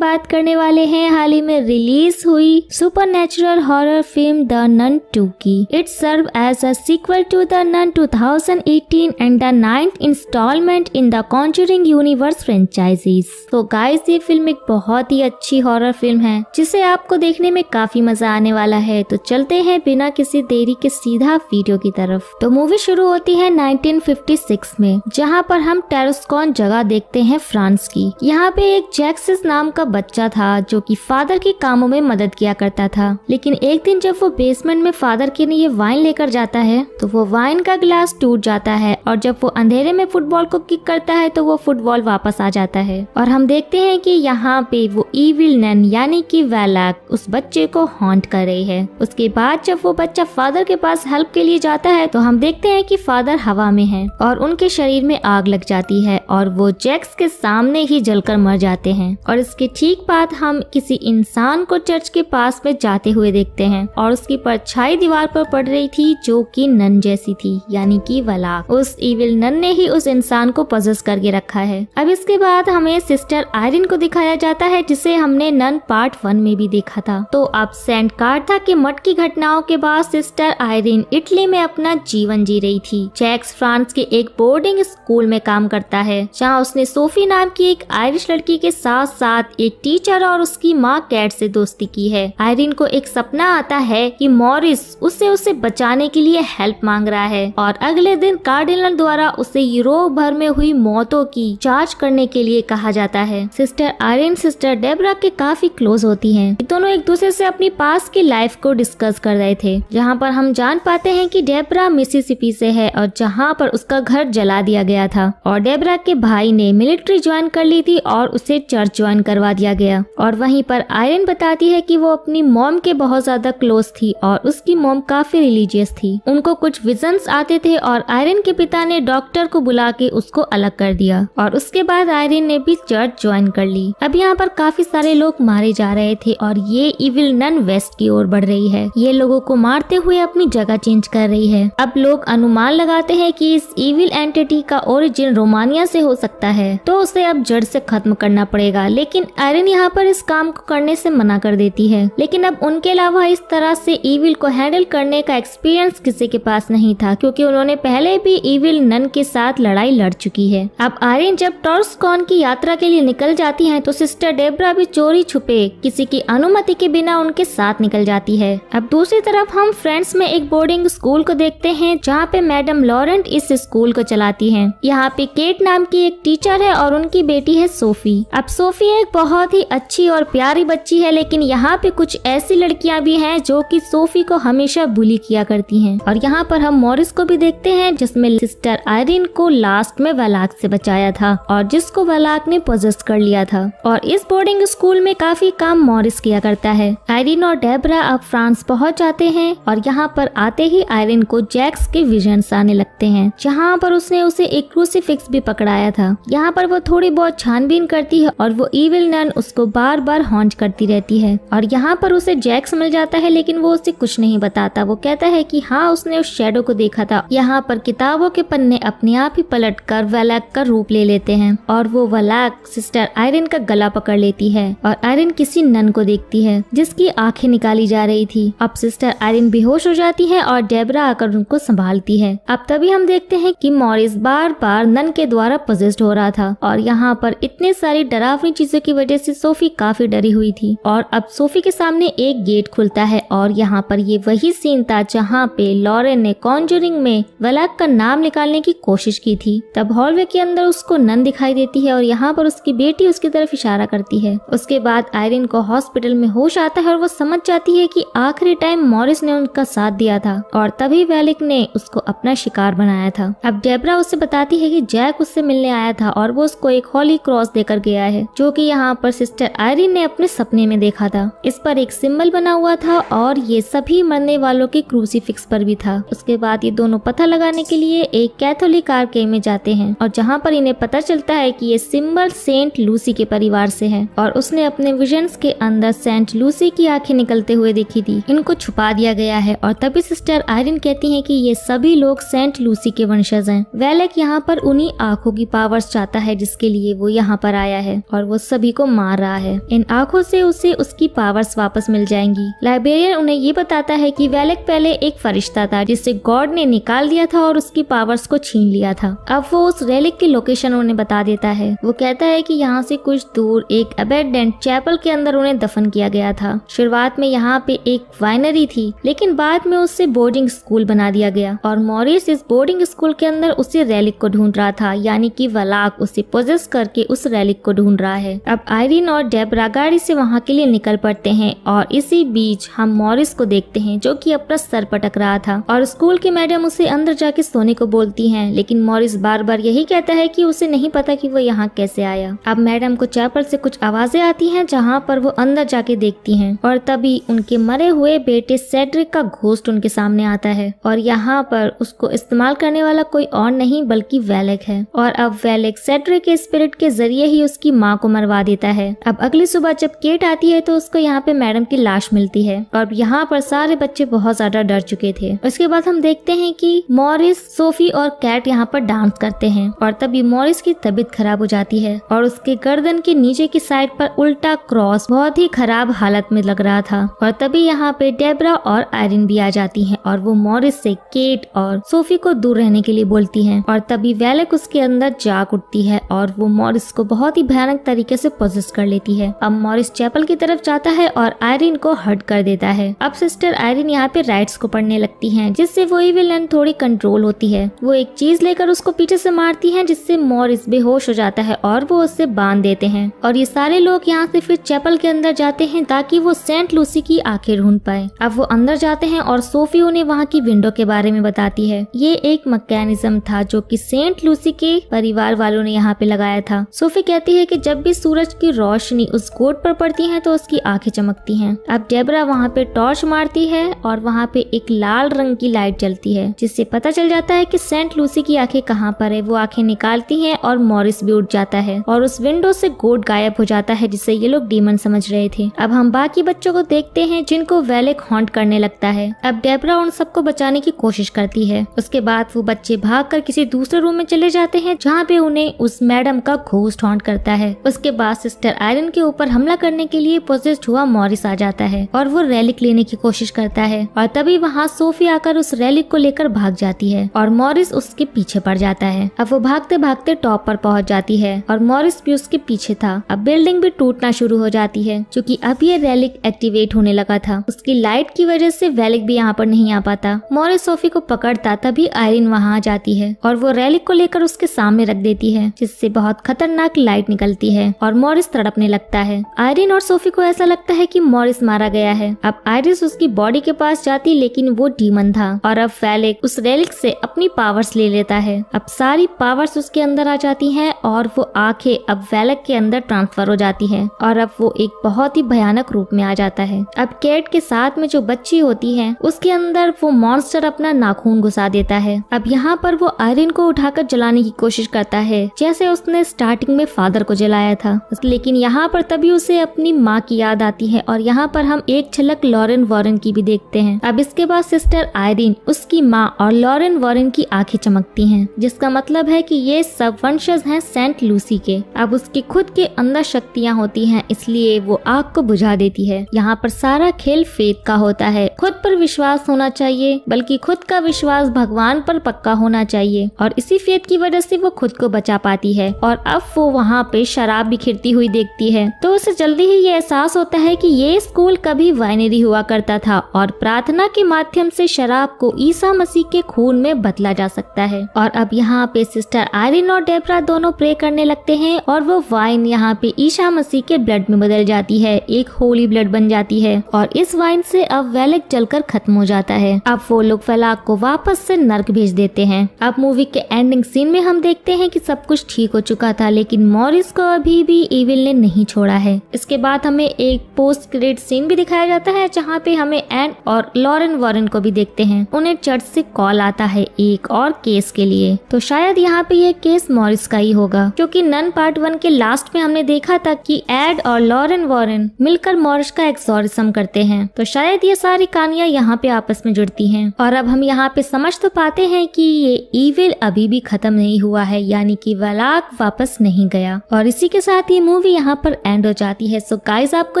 बात करने वाले हैं हाल ही में रिलीज हुई supernatural horror film the Nun 2 की। It serve as a sequel to the Nun 2018 and the 9th instalment in the Conjuring universe franchises. तो गाइस, ये फिल्म एक बहुत ही अच्छी हॉरर फिल्म है जिसे आपको देखने में काफी मजा आने वाला है। तो चलते हैं बिना किसी देरी के सीधा वीडियो की तरफ। तो मूवी शुरू होती है 1956 में, जहाँ पर हम टेरोस्कॉन जगह देखते हैं फ्रांस की। यहाँ पे एक जैक्सिस नाम का बच्चा था जो कि फादर के कामों में मदद किया करता था। लेकिन एक दिन जब वो बेसमेंट में फादर के लिए वाइन लेकर जाता है तो वो वाइन का ग्लास टूट जाता है और जब वो अंधेरे में फुटबॉल को किक करता है तो वो फुटबॉल वापस आ जाता है। और हम देखते हैं कि यहाँ पे वो इविल नन यानी कि वैलाक उस बच्चे को हॉन्ट कर रही है। उसके बाद जब वो बच्चा फादर के पास हेल्प के लिए जाता है तो हम देखते हैं कि फादर हवा में है और उनके शरीर में आग लग जाती है और वो जैक्स के सामने ही जलकर मर जाते हैं। और इसके ठीक बाद हम किसी इंसान को चर्च के पास में जाते हुए देखते हैं और उसकी परछाई दीवार पर पड़ रही थी जो कि नन जैसी थी, यानी कि वैलाक। उस इविल नन ने ही उस इंसान को पजेस करके रखा है। अब इसके बाद हमें सिस्टर आयरिन को दिखाया जाता है जिसे हमने नन पार्ट 1 में भी देखा था। तो अब सेंट कार्था के मठ की घटनाओं के बाद सिस्टर आयरिन इटली में अपना जीवन जी रही थी। जैक्स फ्रांस के एक बोर्डिंग स्कूल में काम करता है जहाँ उसने सोफी नाम की एक आयरिश लड़की के साथ साथ एक टीचर और उसकी माँ कैट से दोस्ती की है। आयरिन को एक सपना आता है कि मॉरिस उसे बचाने के लिए हेल्प मांग रहा है और अगले दिन कार्डिनल द्वारा उसे यूरोप भर में हुई मौतों की जांच करने के लिए कहा जाता है। सिस्टर आयरिन सिस्टर डेब्रा के काफी क्लोज होती हैं। ये दोनों एक दूसरे से अपनी पास की लाइफ को डिस्कस कर रहे थे, जहाँ पर हम जान पाते हैं कि डेब्रा मिसिसिपी से है और जहाँ पर उसका घर जला दिया गया था और डेब्रा के भाई ने मिलिट्री ज्वाइन कर ली थी और उसे चर्च ज्वाइन करवा दिया गया। और वहीं पर आयरिन बताती है कि वो अपनी मॉम के बहुत ज्यादा क्लोज थी और उसकी मॉम काफी रिलीजियस थी। उनको कुछ विजन्स आते थे और आयरिन के पिता ने डॉक्टर को बुला के उसको अलग कर दिया और उसके बाद आयरिन ने भी चर्च ज्वाइन कर ली। अब यहाँ पर काफी सारे लोग मारे जा रहे थे और ये इविल नन वेस्ट की ओर बढ़ रही है। ये लोगों को मारते हुए अपनी जगह चेंज कर रही है। अब लोग अनुमान लगाते हैं कि इस इविल एंटिटी का ओरिजिन रोमानिया से हो सकता है, तो उसे अब जड़ से खत्म करना पड़ेगा। लेकिन आयरिन यहाँ पर इस काम को करने से मना कर देती है। लेकिन अब उनके अलावा इस तरह से इविल को हैंडल करने का एक्सपीरियंस किसी के पास नहीं था, क्योंकि उन्होंने पहले भी इविल नन के साथ लड़ाई लड़ चुकी है। अब आयरिन जब टॉर्स्कॉन की यात्रा के लिए निकल जाती है तो सिस्टर डेब्रा भी चोरी छुपे किसी की अनुमति के बिना उनके साथ निकल जाती है। अब दूसरी तरफ हम फ्रेंड्स में एक बोर्डिंग स्कूल को देखते हैं जहाँ पे मैडम लॉरेंट इस स्कूल को चलाती है। यहाँ पे केट नाम की एक टीचर है और उनकी बेटी है सोफी। अब सोफी एक बहुत ही अच्छी और प्यारी बच्ची है, लेकिन यहाँ पे कुछ ऐसी लड़कियां भी हैं जो कि सोफी को हमेशा बुली किया करती हैं। और यहाँ पर हम मॉरिस को भी देखते हैं जिसमें सिस्टर आयरिन को लास्ट में वैलाक से बचाया था और जिसको वैलाक ने पोजेस कर लिया था। और इस बोर्डिंग स्कूल में काफी काम मॉरिस किया करता है। आयरिन और डेब्रा अब फ्रांस पहुँच जाते हैं और यहाँ पर आते ही आयरिन को जैक्स के विजन्स आने लगते हैं, जहाँ पर उसने उसे एक क्रूसीफिक्स भी पकड़ाया था। यहाँ पर वो थोड़ी बहुत छानबीन करती है और वो इविल नन उसको बार बार हॉन्ट करती रहती है। और यहाँ पर उसे जैक्स मिल जाता है, लेकिन वो उसे कुछ नहीं बताता। वो कहता है कि हाँ, उसने उस शैडो को देखा था। यहाँ पर किताबों के पन्ने अपने आप ही पलटकर वैलाक का रूप ले लेते हैं और वो वैलाक सिस्टर आयरिन का गला पकड़ लेती है और आयरिन किसी नन को देखती है जिसकी आंखें निकाली जा रही थी। अब सिस्टर आयरिन बेहोश हो जाती है और डेब्रा आकर उनको संभालती है। अब तभी हम देखते हैं कि मॉरिस बार बार नन के द्वारा पोजेस्ड हो रहा था और यहाँ पर इतनी सारी डरावनी चीजों की वजह से सोफी काफी डरी हुई थी। और अब सोफी के सामने एक गेट खुलता है और यहाँ पर ये वही सीन था जहाँ पे लॉरेन ने कॉन्जरिंग में वैलाक का नाम निकालने की कोशिश की थी। तब हॉलवे के अंदर उसको नन दिखाई देती है और यहाँ पर उसकी बेटी उसकी तरफ इशारा करती है। उसके बाद आयरिन को हॉस्पिटल में होश आता है और वो समझ जाती है कि आखिरी टाइम मॉरिस ने उनका साथ दिया था और तभी वैलिक ने उसको अपना शिकार बनाया था। अब डेब्रा उससे बताती है कि जैक उससे मिलने आया था और वो उसको एक हॉली क्रॉस देकर गया है जो कि यहाँ पर सिस्टर आयरिन ने अपने सपने में देखा था। इस पर एक सिंबल बना हुआ था और ये सभी मरने वालों के क्रूसीफिक्स पर भी था। उसके बाद ये दोनों पता लगाने के लिए एक कैथोलिक आर्केड में जाते हैं और जहाँ पर इन्हें पता चलता है कि ये सिंबल सेंट लूसी के परिवार से है और उसने अपने विजन्स के अंदर सेंट लूसी की आंखें निकलते हुए देखी थी। इनको छुपा दिया गया है और तभी सिस्टर आयरिन कहती है कि ये सभी लोग सेंट लूसी के वंशज हैं। वैलाक यहाँ पर उन्हीं आंखों की पावर्स चाहता है जिसके लिए वो यहाँ पर आया है और वो सभी को को मार रहा है। इन आंखों से उसे उसकी पावर्स वापस मिल जाएंगी। लाइब्रेरियन उन्हें ये बताता है कि वेलेक पहले एक फरिश्ता था जिसे गॉड ने निकाल दिया था और उसकी पावर्स को छीन लिया था। अब वो उस रेलिक की लोकेशन उन्हें बता देता है। वो कहता है कि यहाँ से कुछ दूर एक अबैंडन्ड चैपल के अंदर उन्हें दफन किया गया था। शुरुआत में यहाँ पे एक वाइनरी थी, लेकिन बाद में उससे बोर्डिंग स्कूल बना दिया गया और मॉरिस इस बोर्डिंग स्कूल के अंदर उसी रेलिक को ढूंढ रहा था, यानी कि वलाक उसे पोजेस करके उस रेलिक को ढूंढ रहा है। अब आयरीन और डेब्रा गाड़ी से वहाँ के लिए निकल पड़ते हैं और इसी बीच हम मॉरिस को देखते हैं जो कि अपना सर पटक रहा था और स्कूल की मैडम उसे अंदर जाके सोने को बोलती हैं, लेकिन मॉरिस बार बार यही कहता है कि उसे नहीं पता कि वो यहाँ कैसे आया। अब मैडम को चैपल से कुछ आवाजें आती हैं जहाँ पर वो अंदर जाके देखती हैं और तभी उनके मरे हुए बेटे सेड्रिक का घोस्ट उनके सामने आता है और यहाँ पर उसको इस्तेमाल करने वाला कोई और नहीं बल्कि वेलेक है। और अब वेलेक सेड्रिक के स्पिरिट के जरिए ही उसकी माँ को मरवा देता है। अब अगली सुबह जब केट आती है तो उसको यहाँ पे मैडम की लाश मिलती है और यहाँ पर सारे बच्चे बहुत ज्यादा डर चुके थे। उसके बाद हम देखते हैं कि मॉरिस, सोफी और कैट यहाँ पर डांस करते हैं और तभी मॉरिस की तबीयत खराब हो जाती है और उसके गर्दन के नीचे की साइड पर उल्टा क्रॉस बहुत ही खराब हालत में लग रहा था। और तभी यहाँ पे डेब्रा और आयरिन भी आ जाती हैं और वो मॉरिस से केट और सोफी को दूर रहने के लिए बोलती हैं और तभी वेलेक उसके अंदर जाग उठती है और वो मॉरिस को बहुत ही भयानक तरीके से पोजेस कर लेती है। अब मॉरिस चैपल की तरफ जाता है और आयरिन को हर्ट कर देता है। अब सिस्टर आयरिन यहाँ पे राइट्स को पढ़ने लगती हैं जिससे वो इविल नन थोड़ी कंट्रोल होती है। वो एक चीज लेकर उसको पीछे से मारती है जिससे मॉरिस बेहोश हो जाता है और वो उससे बांध देते हैं और ये सारे लोग यहाँ से फिर चैपल के अंदर जाते हैं ताकि वो सेंट लूसी की आंखें ढूंढ पाए। अब वो अंदर जाते हैं और सोफी उन्हें वहाँ की विंडो के बारे में बताती है। ये एक मैकेनिज्म था जो कि सेंट लूसी के परिवार वालों ने यहाँ पे लगाया था। सोफी कहती है कि जब भी सूरज की रोशनी उस गोट पर पड़ती है तो उसकी आंखें चमकती हैं। अब डेब्रा वहाँ पे टॉर्च मारती है और वहाँ पे एक लाल रंग की लाइट जलती है जिससे पता चल जाता है कि सेंट लूसी की आंखें कहाँ पर है। वो आंखें निकालती हैं और मॉरिस भी उठ जाता है और उस विंडो से गोट गायब हो जाता है जिसे ये लोग डीमन समझ रहे थे। अब हम बाकी बच्चों को देखते हैं जिनको वेलेक हॉन्ट करने लगता है। अब डेब्रा उन सबको बचाने की कोशिश करती है। उसके बाद वो बच्चे भागकर किसी दूसरे रूम में चले जाते हैं जहाँ पे उन्हें उस मैडम का घोस्ट हॉन्ट करता है। उसके बाद सिस्टर आयरन के ऊपर हमला करने के लिए पोजेस्ड हुआ मॉरिस आ जाता है और वो रेलिक लेने की कोशिश करता है और तभी वहाँ सोफी आकर उस रेलिक को लेकर भाग जाती है और मॉरिस उसके पीछे पड़ जाता है। अब वो भागते भागते टॉप पर पहुँच जाती है और मॉरिस भी उसके पीछे था। अब बिल्डिंग भी टूटना शुरू हो जाती है क्योंकि अब ये रेलिक एक्टिवेट होने लगा था। उसकी लाइट की वजह से वेलिक भी यहाँ पर नहीं आ पाता। मॉरिस सोफी को पकड़ता तभी आयरिन वहाँ आ जाती है और वो रेलिक को लेकर उसके सामने रख देती है जिससे बहुत खतरनाक लाइट निकलती है और मॉरिस तड़पने लगता है। आयरिन और सोफी को ऐसा लगता है कि मॉरिस मारा गया है। अब आयरिस उसकी बॉडी के पास जाती लेकिन वो डीमन था और अब वेलिक उस रेलिक से अपनी पावर्स ले लेता है। अब सारी पावर्स उसके अंदर आ जाती हैं और वो आंखें अब वेलिक के अंदर ट्रांसफर हो जाती है और अब वो एक बहुत ही भयानक रूप में आ जाता है। अब केट के साथ में जो बच्ची होती है उसके अंदर वो मॉन्स्टर अपना नाखून घुसा देता है। अब यहाँ पर वो आयरिन को उठाकर जलाने की कोशिश करता है जैसे उसने स्टार्टिंग में फादर को जलाया था, लेकिन यहाँ पर तभी उसे अपनी माँ की याद आती है और यहाँ पर हम एक झलक लॉरेन वॉरेन की भी देखते हैं। अब इसके बाद सिस्टर आयरिन, उसकी माँ और लॉरेन वॉरेन की आंखें चमकती हैं जिसका मतलब है कि ये सब वंशज हैं सेंट लूसी के। अब उसकी खुद के अंदर शक्तियाँ होती हैं इसलिए वो आग को बुझा देती है। यहाँ पर सारा खेल फेथ का होता है। खुद पर विश्वास होना चाहिए, बल्कि खुद का विश्वास भगवान पर पक्का होना चाहिए और इसी फेथ की वजह से वो खुद को बचा पाती है। और अब वो वहाँ पे शराब बिखरती हुई देखती है तो उसे जल्दी ही ये एहसास होता है कि ये स्कूल कभी वाइनरी हुआ करता था और प्रार्थना के माध्यम से शराब को ईसा मसीह के खून में बदला जा सकता है। और अब यहाँ पे सिस्टर आयरिन और डेब्रा दोनों प्रे करने लगते हैं और वो वाइन यहाँ पे ईसा मसीह के ब्लड में बदल जाती है, एक होली ब्लड बन जाती है और इस वाइन से अब वेलिक जलकर खत्म हो जाता है। अब वो लोग फलाक को वापस से नर्क भेज देते हैं। अब मूवी के एंडिंग सीन में हम देखते हैं कि सब कुछ ठीक हो चुका था लेकिन मॉरिस को अभी भी इविल ने नहीं छोड़ा है। इसके बाद हमें एक पोस्ट क्रेडिट सीन भी दिखाया जाता है जहाँ पे हमें एन और लॉरेन वॉरेन को भी देखते हैं। उन्हें चर्च से कॉल आता है एक और केस के लिए, तो शायद यहाँ पे ये केस मॉरिस का ही होगा क्योंकि नन पार्ट 1 के लास्ट में हमने देखा था कि एड और लॉरेन वॉरेन मिलकर मॉरिस का एक्सॉर्सिज्म करते हैं, तो शायद ये सारी कहानियां यहाँ पे आपस में जुड़ती हैं। और अब हम यहाँ पे समझ तो पाते हैं कि ये इविल अभी भी खत्म नहीं हुआ है, यानी कि वलाक वापस नहीं गया। और इसी के साथ ये मूवी मूवी यहाँ पर एंड हो जाती है। सो गाइस, आपको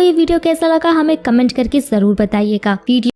ये वीडियो कैसा लगा हमें कमेंट करके जरूर बताइएगा। वीडियो